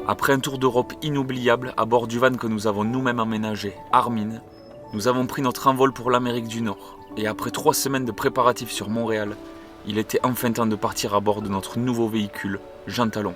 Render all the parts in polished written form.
Après un tour d'Europe inoubliable à bord du van que nous avons nous-mêmes aménagé, Armin, nous avons pris notre envol pour l'Amérique du Nord. Et après 3 semaines de préparatifs sur Montréal, il était enfin temps de partir à bord de notre nouveau véhicule, Jean Talon.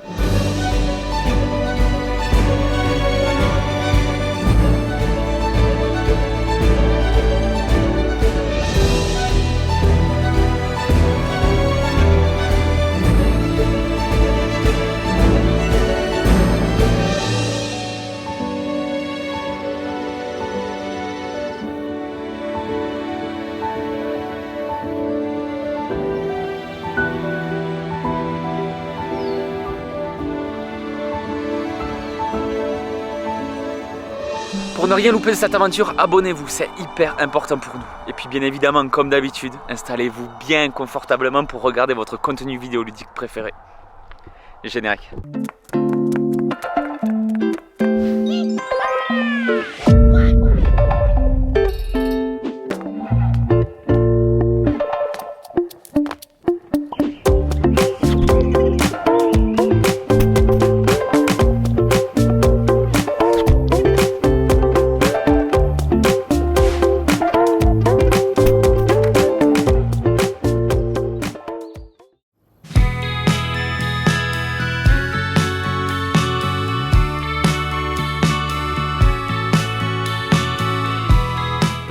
Pour ne rien louper de cette aventure, abonnez-vous, c'est hyper important pour nous. Et puis bien évidemment, comme d'habitude, installez-vous bien confortablement pour regarder votre contenu vidéoludique préféré. Générique.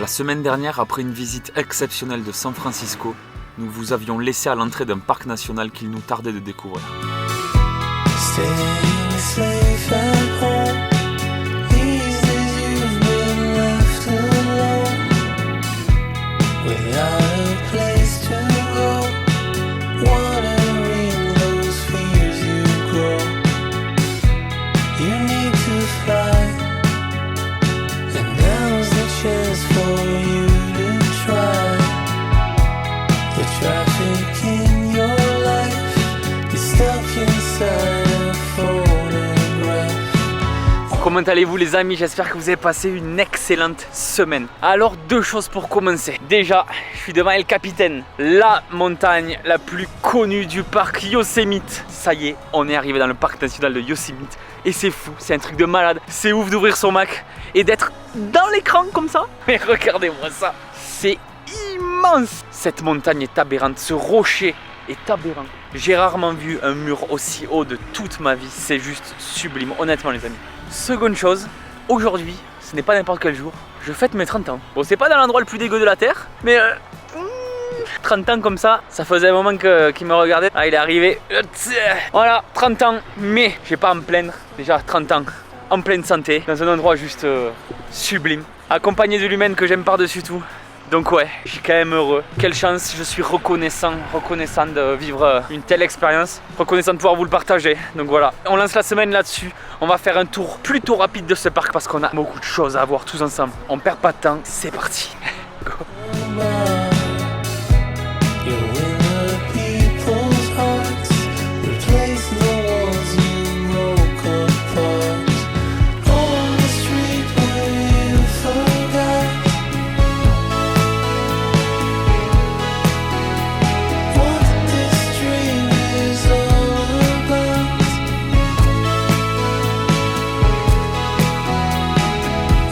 La semaine dernière, après une visite exceptionnelle de San Francisco, nous vous avions laissé à l'entrée d'un parc national qu'il nous tardait de découvrir. Comment allez-vous les amis? J'espère que vous avez passé une excellente semaine. Alors 2 choses pour commencer. Déjà, je suis devant El Capitan, la montagne la plus connue du parc Yosemite. Ça y est, on est arrivé dans le parc national de Yosemite. Et c'est fou, c'est un truc de malade. C'est ouf d'ouvrir son Mac et d'être dans l'écran comme ça. Mais regardez-moi ça, c'est immense. Cette montagne est aberrante, ce rocher est aberrant. J'ai rarement vu un mur aussi haut de toute ma vie. C'est juste sublime, honnêtement les amis. Seconde chose, aujourd'hui, ce n'est pas n'importe quel jour, je fête mes 30 ans. Bon, c'est pas dans l'endroit le plus dégueu de la terre, mais 30 ans comme ça faisait un moment qu'il me regardait. Ah, il est arrivé. Voilà, 30 ans, mais je vais pas à me plaindre. Déjà 30 ans, en pleine santé, dans un endroit juste sublime, accompagné de l'humaine que j'aime par-dessus tout. Donc ouais, je suis quand même heureux. Quelle chance, je suis reconnaissant de vivre une telle expérience, reconnaissant de pouvoir vous le partager. Donc voilà, on lance la semaine là-dessus. On va faire un tour plutôt rapide de ce parc parce qu'on a beaucoup de choses à voir tous ensemble. On perd pas de temps, c'est parti. Go.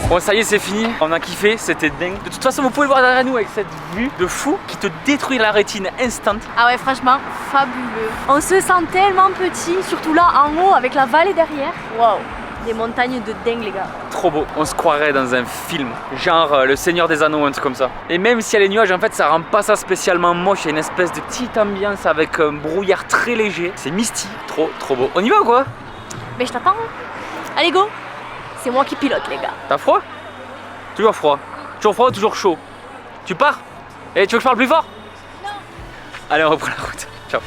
Bon ça y est c'est fini, on a kiffé, c'était dingue. De toute façon vous pouvez le voir derrière nous avec cette vue de fou qui te détruit la rétine instant. Ah ouais franchement fabuleux. On se sent tellement petit, surtout là en haut avec la vallée derrière. Waouh, des montagnes de dingue les gars. Trop beau, on se croirait dans un film, genre Le Seigneur des Anneaux, un truc comme ça. Et même s'il y a les nuages en fait ça rend pas ça spécialement moche, il y a une espèce de petite ambiance avec un brouillard très léger. C'est mystique, trop beau. On y va ou quoi? Mais je t'attends. Allez go. C'est moi qui pilote les gars. T'as froid? Toujours froid. Toujours froid ou toujours chaud? Tu pars? Et tu veux que je parle plus fort? Non. Allez on reprend la route. Ciao.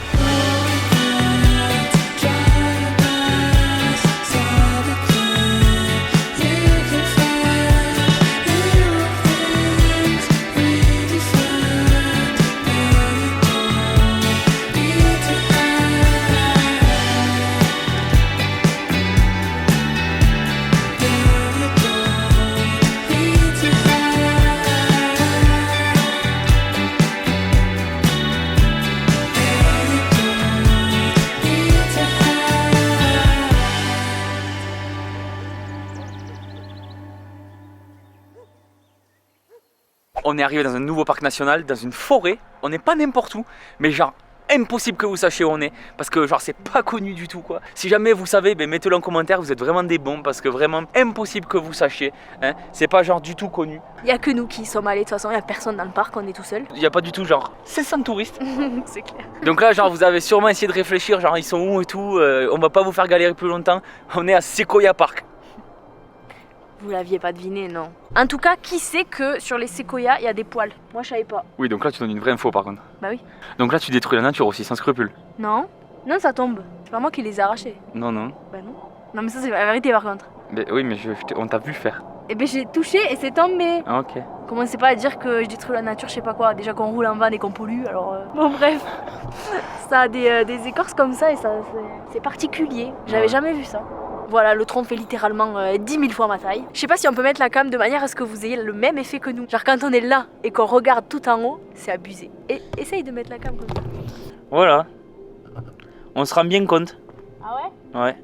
on est arrivé dans un nouveau parc national, dans une forêt. On n'est pas n'importe où, mais genre impossible que vous sachiez où on est, parce que genre c'est pas connu du tout quoi. Si jamais vous savez, ben, mettez-le en commentaire, vous êtes vraiment des bons, parce que vraiment impossible que vous sachiez, hein. C'est pas genre du tout connu. Il y a que nous qui sommes allés, de toute façon il y a personne dans le parc, on est tout seul. Il y a pas du tout genre 500 touristes. C'est clair. Donc là genre vous avez sûrement essayé de réfléchir, genre ils sont où et tout, on va pas vous faire galérer plus longtemps. On est à Sequoia Park. Vous l'aviez pas deviné, non. En tout cas, qui sait que sur les séquoias, il y a des poils? Moi, je savais pas. Oui, donc là tu donnes une vraie info par contre. Bah oui. Donc là tu détruis la nature aussi, sans scrupule. Non. Non, ça tombe. C'est pas moi qui les ai arrachés. Non, non. Bah non. Non, mais ça, c'est la vérité par contre. Mais oui, mais on t'a vu faire. Eh ben, j'ai touché et c'est tombé. Ah, ok. Commencez pas à dire que je détruis la nature, je sais pas quoi. Déjà qu'on roule en van et qu'on pollue, alors. Bon, bref. Ça a des écorces comme ça et ça, c'est particulier. J'avais Ouais. jamais vu ça. Voilà, le tronc fait littéralement 10 000 fois ma taille. Je sais pas si on peut mettre la cam de manière à ce que vous ayez le même effet que nous. Genre quand on est là et qu'on regarde tout en haut, c'est abusé. Et essaye de mettre la cam comme ça. Voilà. On se rend bien compte. Ah ouais? Ouais.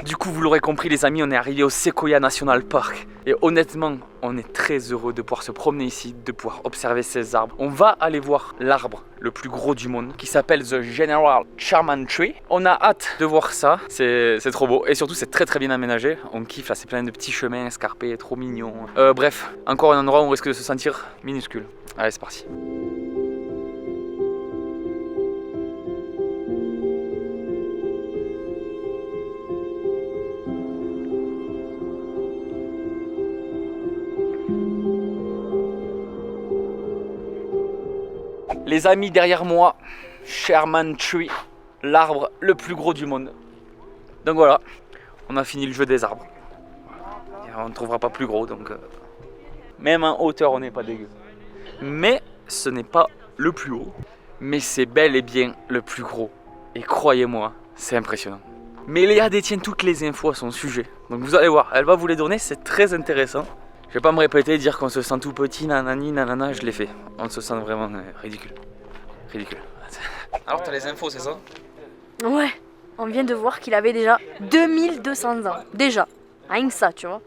Du coup, vous l'aurez compris les amis, on est arrivé au Sequoia National Park. Et honnêtement, on est très heureux de pouvoir se promener ici, de pouvoir observer ces arbres. On va aller voir l'arbre le plus gros du monde, qui s'appelle The General Sherman Tree. On a hâte de voir ça, c'est trop beau. Et surtout, c'est très très bien aménagé. On kiffe, là, c'est plein de petits chemins escarpés, trop mignons. Bref, encore un endroit où on risque de se sentir minuscule. Allez, c'est parti. Les amis, derrière moi, Sherman Tree, l'arbre le plus gros du monde. Donc voilà, on a fini le jeu des arbres. Et on ne trouvera pas plus gros, donc même en hauteur, on n'est pas dégueu. Mais ce n'est pas le plus haut, mais c'est bel et bien le plus gros. Et croyez-moi, c'est impressionnant. Mais Léa détient toutes les infos à son sujet, donc vous allez voir, elle va vous les donner, c'est très intéressant. Je vais pas me répéter, dire qu'on se sent tout petit, nanani, nanana, je l'ai fait. On se sent vraiment ridicule. Ridicule. Alors t'as les infos, c'est ça? Ouais, on vient de voir qu'il avait déjà 2200 ans. Déjà, rien que ça, tu vois.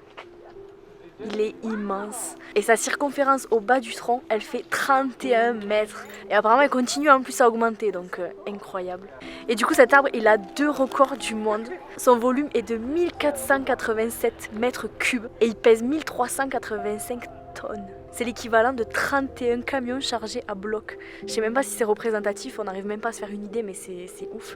Il est immense. Et sa circonférence au bas du tronc, elle fait 31 mètres. Et apparemment, elle continue en plus à augmenter, donc incroyable. Et du coup, cet arbre, il a 2 records du monde. Son volume est de 1487 mètres cubes et il pèse 1385 tonnes. C'est l'équivalent de 31 camions chargés à bloc. Je sais même pas si c'est représentatif, on n'arrive même pas à se faire une idée, mais c'est ouf.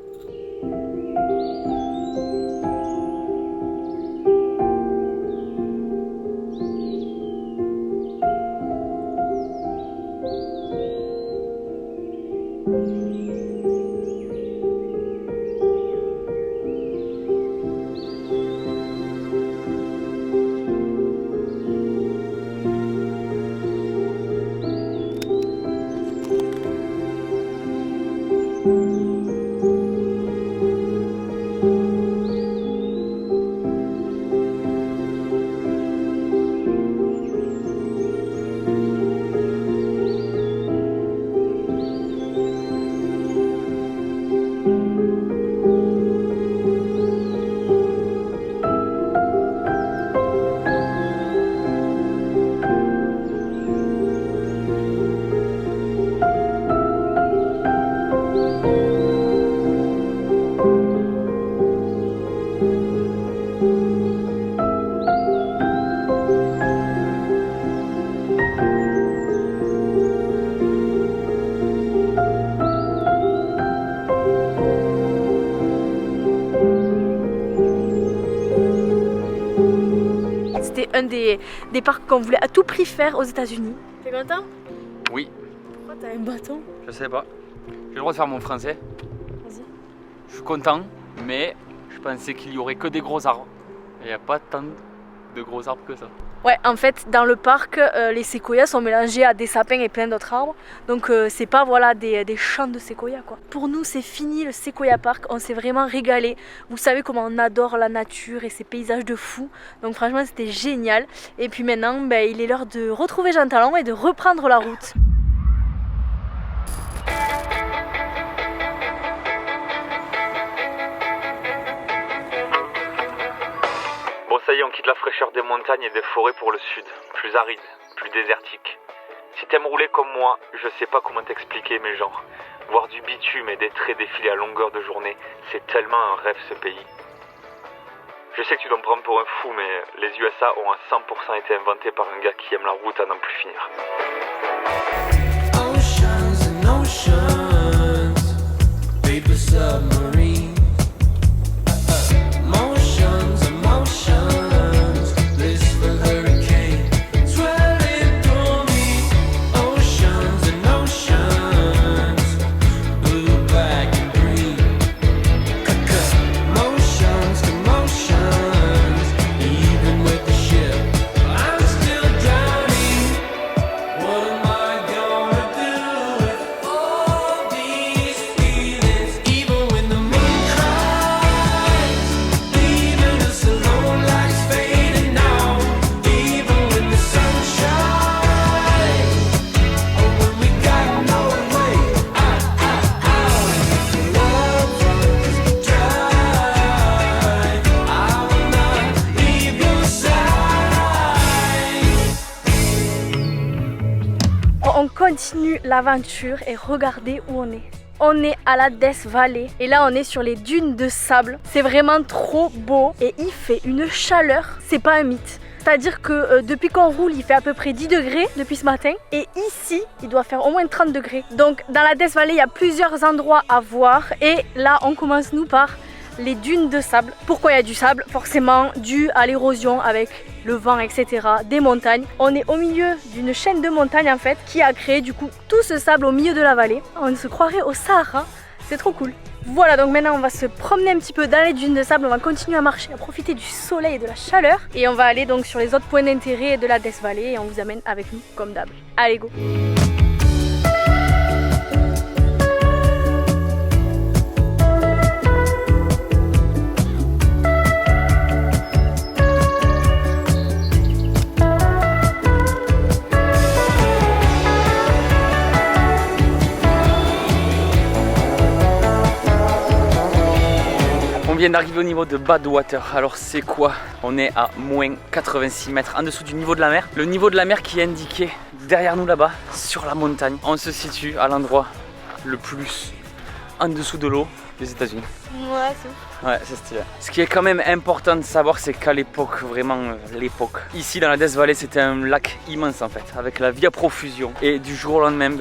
C'était un des parcs qu'on voulait à tout prix faire aux États-Unis. T'es content? Oui. Pourquoi t'as un bâton? Je sais pas. J'ai le droit de faire mon français. Vas-y. Je suis content, mais je pensais qu'il y aurait que des gros arbres. Il n'y a pas tant de gros arbres que ça. Ouais, en fait, dans le parc, les séquoias sont mélangés à des sapins et plein d'autres arbres. Donc, c'est pas voilà, des champs de séquoias, quoi. Pour nous, c'est fini le Sequoia Park. On s'est vraiment régalé. Vous savez comment on adore la nature et ces paysages de fou. Donc, franchement, c'était génial. Et puis maintenant, ben, il est l'heure de retrouver Jean Talon et de reprendre la route. Bon, ça y est, on quitte la fraîcheur des montagnes et des forêts pour le sud, plus aride, plus désertique. Si t'aimes rouler comme moi, je sais pas comment t'expliquer, mais genre, voir du bitume et des traits défiler à longueur de journée, c'est tellement un rêve ce pays. Je sais que tu dois me prendre pour un fou, mais les USA ont à 100% été inventés par un gars qui aime la route à n'en plus finir. Oceans and oceans, paper submarine. Motions and motions, blissful hurricane, swirling through me. Oceans and oceans, blue, black and green. Motions to motions, even with the ship, I'm still drowning. What am I gonna do with all these feelings? Even when the moon cries, leaving us alone, lights fading now. Even when the sun shines, or when we got no way out. Love runs dry, I will not leave your side. On continue l'aventure et regardez où on est. On est à la Death Valley et là on est sur les dunes de sable. C'est vraiment trop beau et il fait une chaleur, c'est pas un mythe. C'est-à-dire que depuis qu'on roule, il fait à peu près 10 degrés depuis ce matin. Et ici, il doit faire au moins 30 degrés. Donc dans la Death Valley, il y a plusieurs endroits à voir. Et là, on commence nous par les dunes de sable. Pourquoi il y a du sable? Forcément dû à l'érosion avec le vent, etc. des montagnes. On est au milieu d'une chaîne de montagnes en fait qui a créé du coup tout ce sable au milieu de la vallée. On se croirait au Sahara. C'est trop cool. Voilà, donc maintenant on va se promener un petit peu dans les dunes de sable, on va continuer à marcher, à profiter du soleil et de la chaleur. Et on va aller donc sur les autres points d'intérêt de la Death Valley et on vous amène avec nous comme d'hab. Allez, go! On vient d'arriver au niveau de Badwater. Alors c'est quoi? On est à moins 86 mètres en dessous du niveau de la mer. Le niveau de la mer qui est indiqué derrière nous là-bas sur la montagne. On se situe à l'endroit le plus en dessous de l'eau des États-Unis. Ouais, c'est ouf. Ouais, c'est stylé. Ce qui est quand même important de savoir, c'est qu'à l'époque, vraiment l'époque, ici dans la Death Valley, c'était un lac immense en fait, avec la vie à profusion. Et du jour au lendemain,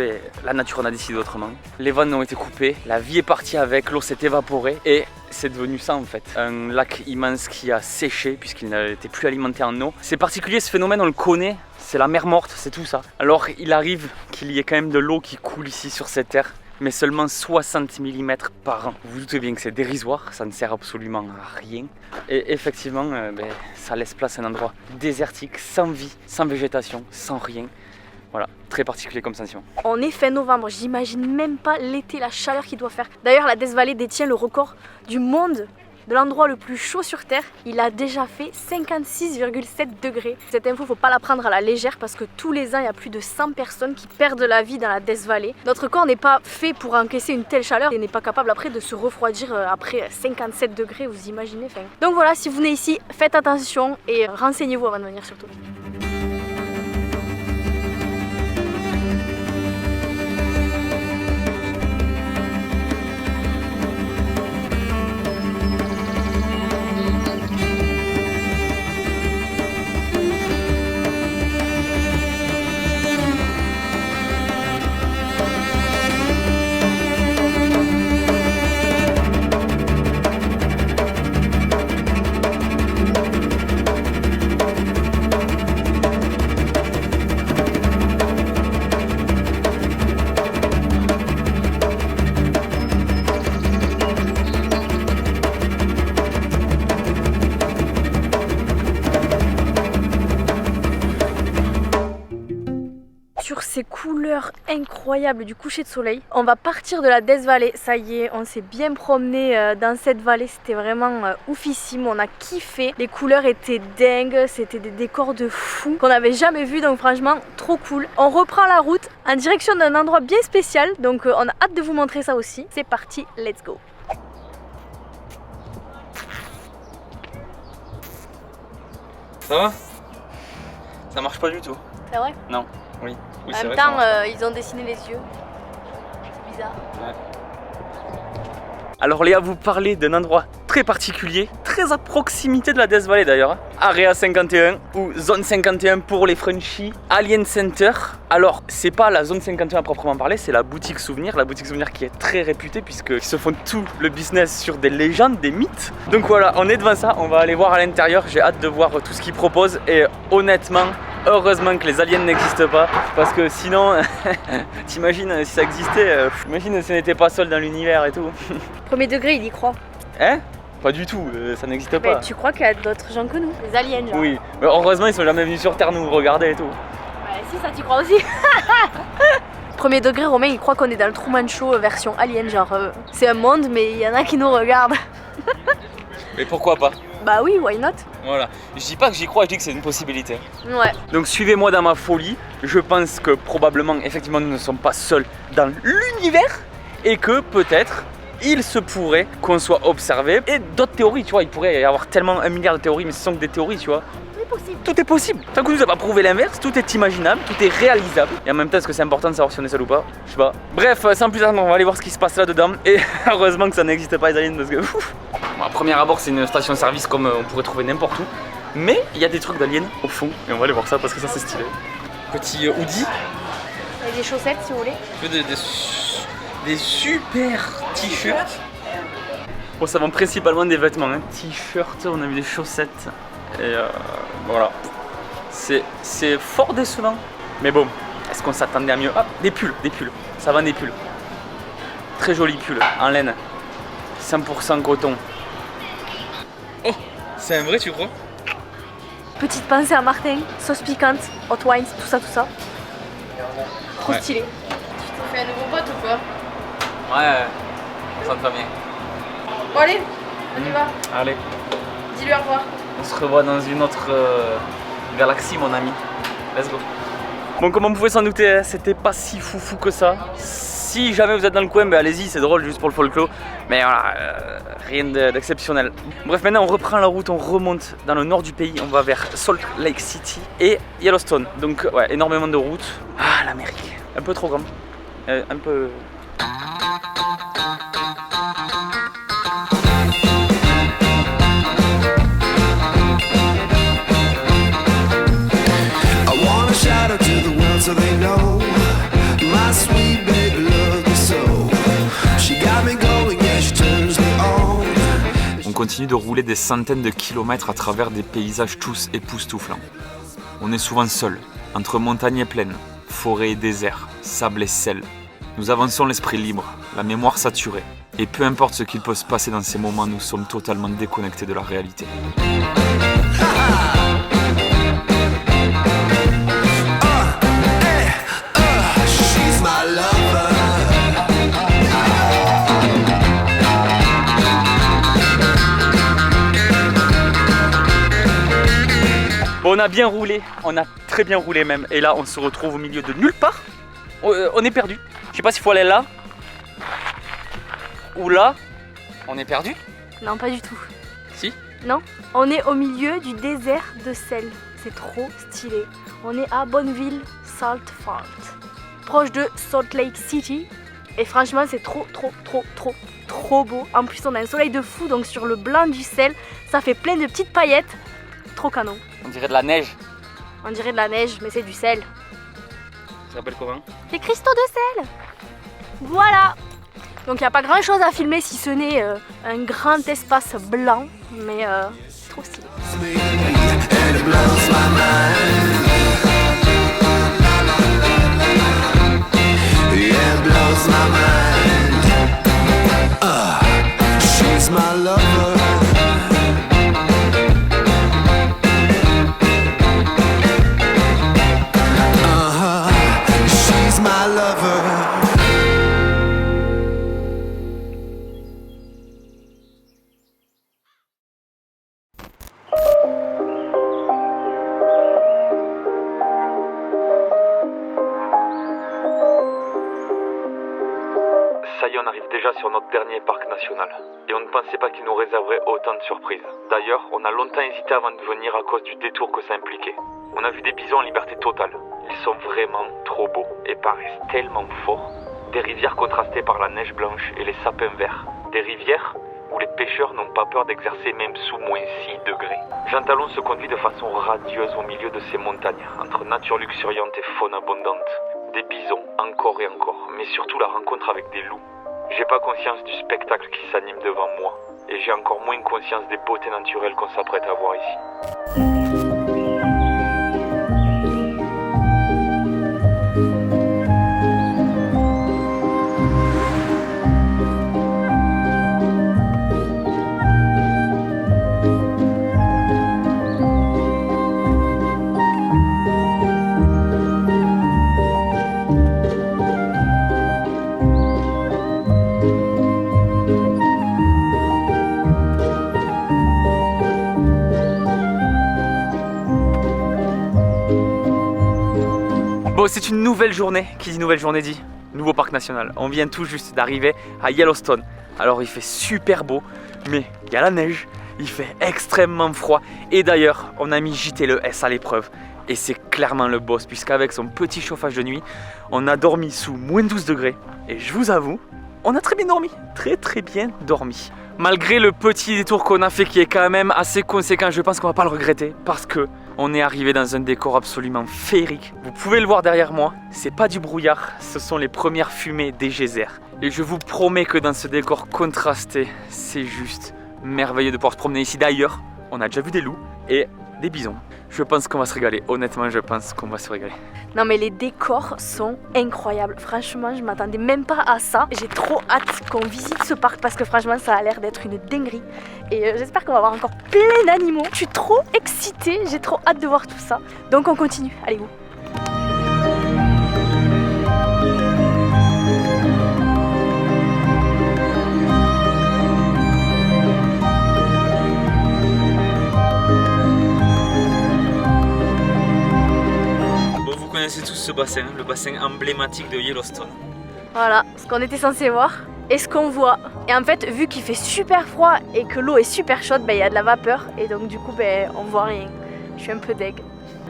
la nature en a décidé autrement. Les vannes ont été coupées, la vie est partie avec, l'eau s'est évaporée et c'est devenu ça en fait. Un lac immense qui a séché puisqu'il n'était plus alimenté en eau. C'est particulier ce phénomène, on le connaît, c'est la mer morte, c'est tout ça. Alors il arrive qu'il y ait quand même de l'eau qui coule ici sur cette terre, mais seulement 60 mm par an. Vous vous doutez bien que c'est dérisoire, ça ne sert absolument à rien. Et effectivement, ça laisse place à un endroit désertique, sans vie, sans végétation, sans rien. Voilà, très particulier comme sensation. On est fin novembre, j'imagine même pas l'été, la chaleur qu'il doit faire. D'ailleurs, la Death Valley détient le record du monde de l'endroit le plus chaud sur Terre. Il a déjà fait 56,7 degrés. Cette info, faut pas la prendre à la légère parce que tous les ans, il y a plus de 100 personnes qui perdent la vie dans la Death Valley. Notre corps n'est pas fait pour encaisser une telle chaleur et n'est pas capable après de se refroidir après 57 degrés, vous imaginez. Donc voilà, si vous venez ici, faites attention et renseignez-vous avant de venir surtout. Ces couleurs incroyables du coucher de soleil. On va partir de la Death Valley, ça y est, on s'est bien promené dans cette vallée, c'était vraiment oufissime, on a kiffé, les couleurs étaient dingues, c'était des décors de fou qu'on n'avait jamais vu, donc franchement trop cool. On reprend la route en direction d'un endroit bien spécial, donc on a hâte de vous montrer ça aussi. C'est parti, let's go. Ça va? Ça marche pas du tout. C'est vrai? Non. Oui, oui En c'est même vrai. temps, ça marche. ils ont dessiné les yeux. C'est bizarre. Alors Léa, vous parlez d'un endroit très particulier, très à proximité de la Death Valley d'ailleurs. Area 51 ou Zone 51 pour les Frenchies, Alien Center. Alors c'est pas la Zone 51 à proprement parler, c'est la boutique souvenir qui est très réputée puisqu'ils se font tout le business sur des légendes, des mythes. Donc voilà, on est devant ça, on va aller voir à l'intérieur, j'ai hâte de voir tout ce qu'ils proposent et honnêtement, heureusement que les aliens n'existent pas parce que sinon, t'imagines si ça existait, imagine si on n'était pas seul dans l'univers et tout. Premier degré, il y croit. Hein? Pas du tout, ça n'existe Mais pas. tu crois qu'il y a d'autres gens que nous? Les aliens, genre. Oui, mais heureusement ils sont jamais venus sur Terre nous regarder et tout. Ouais, si, ça t'y crois aussi. Premier degré, Romain, il croit qu'on est dans le Truman Show version alien, genre c'est un monde, mais il y en a qui nous regardent. Mais pourquoi pas? Bah oui, why not? Voilà, je dis pas que j'y crois, je dis que c'est une possibilité. Ouais. Donc suivez-moi dans ma folie, je pense que probablement, effectivement, nous ne sommes pas seuls dans l'univers et que peut-être il se pourrait qu'on soit observé. Et d'autres théories, tu vois, il pourrait y avoir tellement 1 milliard de théories, mais ce sont que des théories, tu vois. C'est possible. Tout est possible. Tant qu'on nous a pas prouvé l'inverse, tout est imaginable, tout est réalisable. Et en même temps, est-ce que c'est important de savoir si on est seul ou pas? Je sais pas. Bref, sans plus attendre, on va aller voir ce qui se passe là-dedans. Et heureusement que ça n'existe pas les aliens parce que... Bon, à premier abord, c'est une station-service comme on pourrait trouver n'importe où. Mais il y a des trucs d'aliens au fond. Et on va aller voir ça parce que ça, c'est stylé. Petit hoodie. Avec des chaussettes, si vous voulez. Des super t-shirts. Bon, ça vend principalement des vêtements, hein. T-shirts, on a vu des chaussettes. Et voilà. C'est fort décevant. Mais bon, est-ce qu'on s'attendait à mieux? Ah, des pulls. Ça vend des pulls. Très jolis pulls, en laine. 100% coton. Oh, c'est un vrai, tu crois? Petite pensée à Martin, sauce piquante, hot wines, tout ça. Trop Ouais. stylé. Tu t'es fait un nouveau pote ou quoi? Ouais, ça me va bien. Bon allez, on y va. Allez, Dis-lui au revoir. on se revoit dans une autre galaxie, mon ami. Let's go. Bon, comme on pouvait s'en douter, hein, c'était pas si foufou que ça. Si jamais vous êtes dans le coin, ben allez-y, c'est drôle juste pour le folklore. Mais voilà, rien d'exceptionnel. Bref, maintenant on reprend la route, on remonte dans le nord du pays, on va vers Salt Lake City et Yellowstone. Donc ouais, énormément de routes. Ah, l'Amérique. Un peu trop grande. Un peu... I wanna shout out to the world so they know my sweet baby loves me so. She got me going, yeah, she turns me on. On continue de rouler des centaines de kilomètres à travers des paysages tous époustouflants. On est souvent seul, entre montagnes et plaines, forêts et déserts, sable et sel. Nous avançons l'esprit libre, la mémoire saturée. Et peu importe ce qu'il peut se passer dans ces moments, nous sommes totalement déconnectés de la réalité. She's my lover. Bon, on a bien roulé, on a très bien roulé même. Et là, on se retrouve au milieu de nulle part. On est perdu. Je sais pas s'il faut aller là ou là. On est perdu? Non, pas du tout. Si? Non, on est au milieu du désert de sel. C'est trop stylé. On est à Bonneville, Salt Fort, proche de Salt Lake City. Et franchement, c'est trop beau. En plus, on a un soleil de fou, donc sur le blanc du sel, ça fait plein de petites paillettes. Trop canon. On dirait de la neige. On dirait de la neige, mais c'est du sel. Ça s'appelle comment? Des cristaux de sel. Voilà. Donc il n'y a pas grand chose à filmer si ce n'est un grand espace blanc, mais trop stylé. And it blows my mind. Yeah, it blows my mind. She's my lover. She's my lover. Ça y est, on arrive déjà sur notre dernier parc national. Et on ne pensait pas qu'il nous réserverait autant de surprises. D'ailleurs, on a longtemps hésité avant de venir à cause du détour que ça impliquait. On a vu des bisons en liberté totale. Ils sont vraiment trop beaux et paraissent tellement forts. Des rivières contrastées par la neige blanche et les sapins verts. Des rivières où les pêcheurs n'ont pas peur d'exercer même sous moins 6 degrés. Jean Talon se conduit de façon radieuse au milieu de ces montagnes, entre nature luxuriante et faune abondante. Des bisons, encore et encore, mais surtout la rencontre avec des loups. J'ai pas conscience du spectacle qui s'anime devant moi, et j'ai encore moins conscience des beautés naturelles qu'on s'apprête à voir ici. Bon, c'est une nouvelle journée. Qui dit nouvelle journée dit nouveau parc national. On vient tout juste d'arriver à Yellowstone. Alors il fait super beau, mais il y a la neige, il fait extrêmement froid. Et d'ailleurs, on a mis JT-le-S à l'épreuve. Et c'est clairement le boss, puisqu'avec son petit chauffage de nuit, on a dormi sous moins 12 degrés. Et je vous avoue, on a très bien dormi. Très bien dormi. Malgré le petit détour qu'on a fait qui est quand même assez conséquent, je pense qu'on va pas le regretter parce que on est arrivé dans un décor absolument féerique. Vous pouvez le voir derrière moi, c'est pas du brouillard, ce sont les premières fumées des geysers. Et je vous promets que dans ce décor contrasté, c'est juste merveilleux de pouvoir se promener ici. D'ailleurs, on a déjà vu des loups et des bisons. Je pense qu'on va se régaler, honnêtement je pense qu'on va se régaler. Non mais les décors sont incroyables. Franchement, je m'attendais même pas à ça. J'ai trop hâte qu'on visite ce parc parce que franchement, ça a l'air d'être une dinguerie. Et j'espère qu'on va avoir encore plein d'animaux. Je suis trop excitée, j'ai trop hâte de voir tout ça. Donc on continue, allez go. Vous connaissez tous ce bassin, le bassin emblématique de Yellowstone. Voilà, ce qu'on était censé voir et ce qu'on voit. Et en fait, vu qu'il fait super froid et que l'eau est super chaude, il y a de la vapeur et donc du coup, on voit rien. Je suis un peu deg.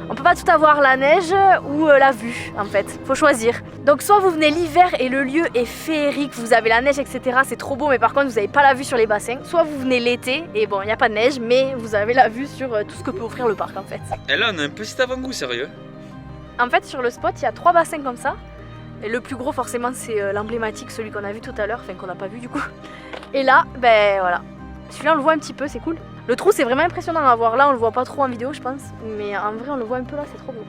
On peut pas tout avoir, la neige ou la vue en fait, faut choisir. Donc soit vous venez l'hiver et le lieu est féerique, vous avez la neige etc, c'est trop beau mais par contre vous n'avez pas la vue sur les bassins. Soit vous venez l'été et bon il n'y a pas de neige mais vous avez la vue sur tout ce que peut offrir le parc en fait. Et là on a un petit avant-goût sérieux. En fait sur le spot il y a 3 bassins comme ça. Et le plus gros forcément c'est l'emblématique, celui qu'on a vu tout à l'heure, enfin qu'on n'a pas vu du coup. Et là, voilà. Celui-là on le voit un petit peu, c'est cool. Le trou c'est vraiment impressionnant à voir, là on le voit pas trop en vidéo je pense. Mais en vrai on le voit un peu là, c'est trop beau.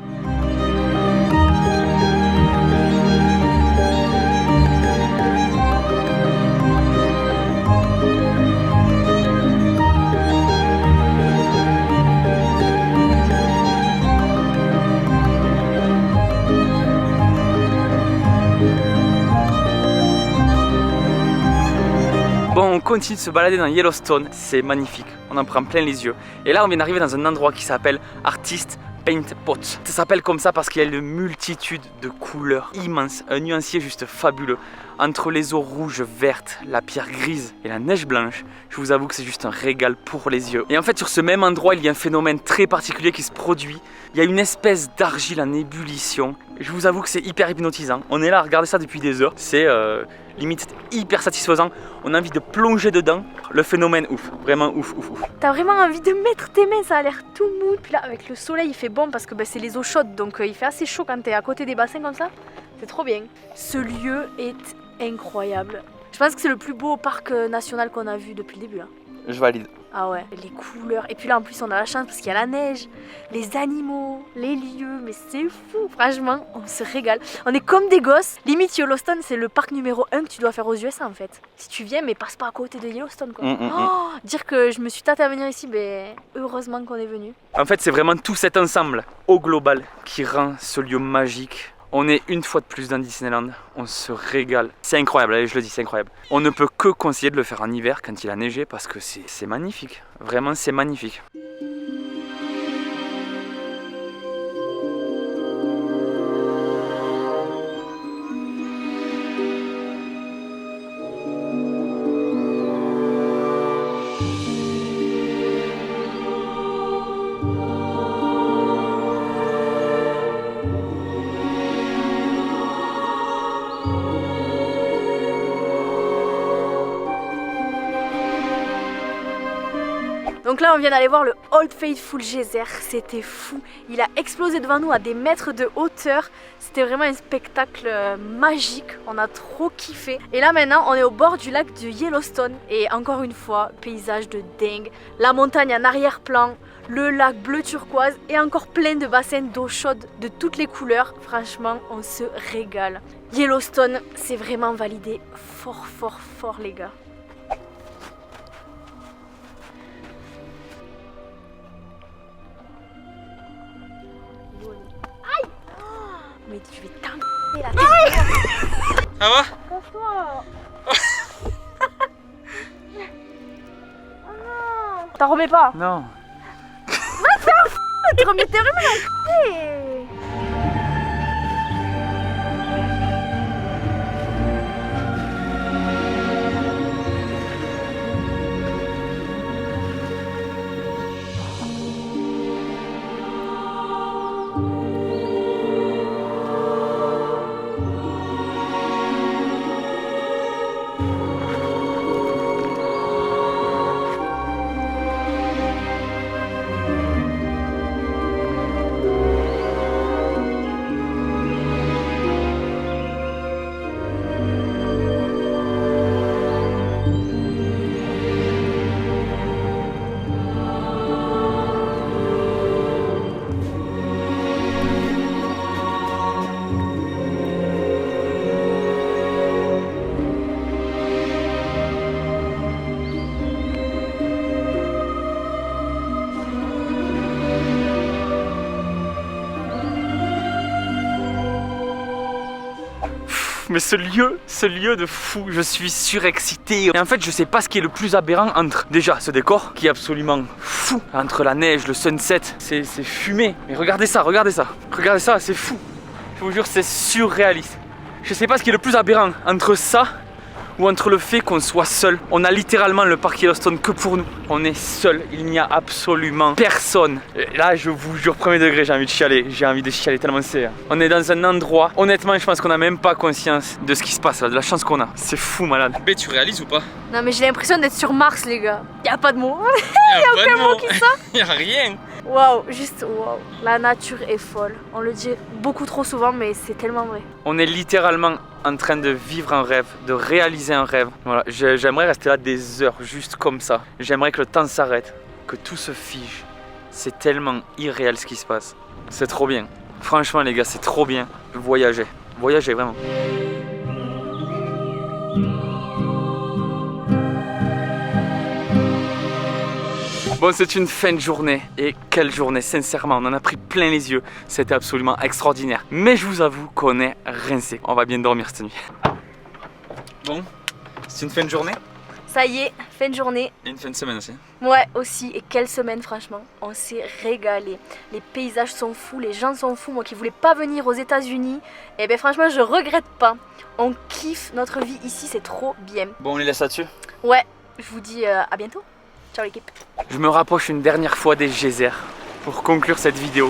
Bon, on continue de se balader dans Yellowstone, c'est magnifique, on en prend plein les yeux. Et là, on vient d'arriver dans un endroit qui s'appelle Artist Paint Pot. Ça s'appelle comme ça parce qu'il y a une multitude de couleurs immenses, un nuancier juste fabuleux. Entre les eaux rouges, vertes, la pierre grise et la neige blanche, je vous avoue que c'est juste un régal pour les yeux. Et en fait, sur ce même endroit, il y a un phénomène très particulier qui se produit. Il y a une espèce d'argile en ébullition. Je vous avoue que c'est hyper hypnotisant. On est là à regarder ça depuis des heures. C'est limite hyper satisfaisant. On a envie de plonger dedans. Le phénomène ouf, vraiment ouf. T'as vraiment envie de mettre tes mains, ça a l'air tout mou. Puis là, avec le soleil, il fait bon parce que c'est les eaux chaudes. Donc il fait assez chaud quand t'es à côté des bassins comme ça. C'est trop bien. Ce lieu est incroyable. Je pense que c'est le plus beau parc national qu'on a vu depuis le début. Hein. Je valide. Ah ouais, les couleurs. Et puis là, en plus, on a la chance parce qu'il y a la neige, les animaux, les lieux. Mais c'est fou, franchement, on se régale. On est comme des gosses. Limite, Yellowstone, c'est le parc numéro 1 que tu dois faire aux USA en fait. Si tu viens, mais passe pas à côté de Yellowstone quoi. Dire que je me suis tâtée à venir ici, heureusement qu'on est venu. En fait, c'est vraiment tout cet ensemble au global qui rend ce lieu magique. On est une fois de plus dans Disneyland, on se régale. C'est incroyable, allez, je le dis, c'est incroyable. On ne peut que conseiller de le faire en hiver quand il a neigé parce que c'est magnifique. Vraiment, c'est magnifique. Donc là on vient d'aller voir le Old Faithful Geyser, c'était fou. Il a explosé devant nous à des mètres de hauteur. C'était vraiment un spectacle magique, on a trop kiffé. Et là maintenant on est au bord du lac de Yellowstone. Et encore une fois, paysage de dingue. La montagne en arrière-plan, le lac bleu turquoise et encore plein de bassins d'eau chaude de toutes les couleurs. Franchement on se régale. Yellowstone c'est vraiment validé fort fort fort les gars. Mais tu vais t'enlever la tête. Ça va? Casse-toi. Oh non. T'en remets pas. Non. Tu remets tes remets dans le cul. Mais ce lieu de fou, je suis surexcité. Et en fait, je sais pas ce qui est le plus aberrant entre déjà ce décor qui est absolument fou, entre la neige, le sunset, c'est fumé. Mais regardez ça, c'est fou. Je vous jure, c'est surréaliste. Je sais pas ce qui est le plus aberrant entre ça ou entre le fait qu'on soit seul. On a littéralement le parc Yellowstone que pour nous. On est seul, il n'y a absolument personne. Et là, je vous jure, premier degré, j'ai envie de chialer tellement c'est. On est dans un endroit, honnêtement, je pense qu'on n'a même pas conscience de ce qui se passe, de la chance qu'on a. C'est fou, malade. B, tu réalises ou pas? Non mais j'ai l'impression d'être sur Mars les gars. Y'a pas de mots. Y'a aucun mot qui sort. Y'a rien. Waouh, juste waouh. La nature est folle. On le dit beaucoup trop souvent mais c'est tellement vrai. On est littéralement en train de vivre un rêve, de réaliser un rêve. Voilà, j'aimerais rester là des heures, juste comme ça. J'aimerais que le temps s'arrête, que tout se fige. C'est tellement irréel ce qui se passe. C'est trop bien. Franchement les gars, c'est trop bien. Voyager, vraiment. Bon, c'est une fin de journée, et quelle journée, sincèrement, on en a pris plein les yeux, c'était absolument extraordinaire. Mais je vous avoue qu'on est rincé, on va bien dormir cette nuit. Bon, c'est une fin de journée? Ça y est, fin de journée. Et une fin de semaine aussi. Ouais, aussi, et quelle semaine franchement, on s'est régalé. Les paysages sont fous, les gens sont fous, moi qui voulais pas venir aux États-Unis, et ben franchement je regrette pas. On kiffe notre vie ici, c'est trop bien. Bon, on les laisse là-dessus. Ouais, je vous dis à bientôt. Ciao l'équipe. Je me rapproche une dernière fois des geysers pour conclure cette vidéo.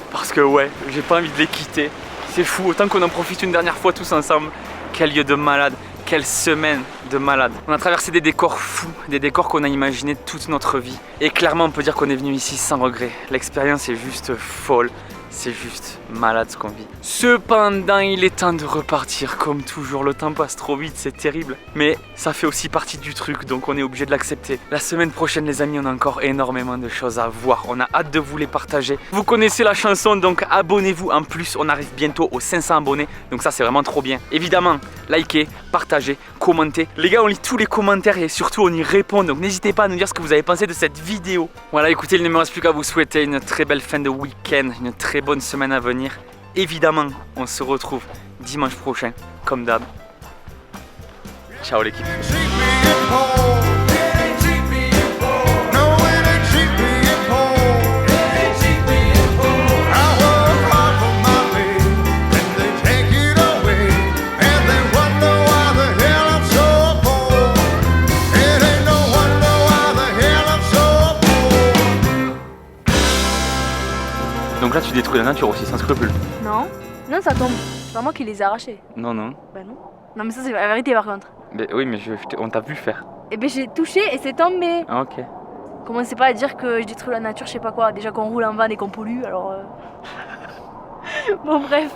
Parce que ouais, j'ai pas envie de les quitter. C'est fou, autant qu'on en profite une dernière fois tous ensemble. Quel lieu de malade, quelle semaine de malade. On a traversé des décors fous, des décors qu'on a imaginés toute notre vie. Et clairement on peut dire qu'on est venu ici sans regret. L'expérience est juste folle. C'est juste malade ce qu'on vit. Cependant, il est temps de repartir. Comme toujours, le temps passe trop vite, c'est terrible. Mais ça fait aussi partie du truc, donc on est obligé de l'accepter. La semaine prochaine, les amis, on a encore énormément de choses à voir. On a hâte de vous les partager. Vous connaissez la chanson, donc abonnez-vous. En plus, on arrive bientôt aux 500 abonnés. Donc ça, c'est vraiment trop bien. Évidemment, likez, partagez, commentez. Les gars, on lit tous les commentaires et surtout, on y répond. Donc n'hésitez pas à nous dire ce que vous avez pensé de cette vidéo. Voilà, écoutez, il ne me reste plus qu'à vous souhaiter une très belle fin de week-end, une très bonne semaine à venir. Évidemment, on se retrouve dimanche prochain, comme d'hab. Ciao l'équipe. Donc là tu détruis la nature aussi sans scrupule. Non, non ça tombe. C'est pas moi qui les ai arrachés. Non, non. Bah non. Non mais ça c'est la vérité par contre. Mais oui, mais on t'a vu faire. Et ben j'ai touché et c'est tombé. Ah, ok. Commencez pas à dire que je détruis la nature, je sais pas quoi. Déjà qu'on roule en van et qu'on pollue, alors... Bon bref.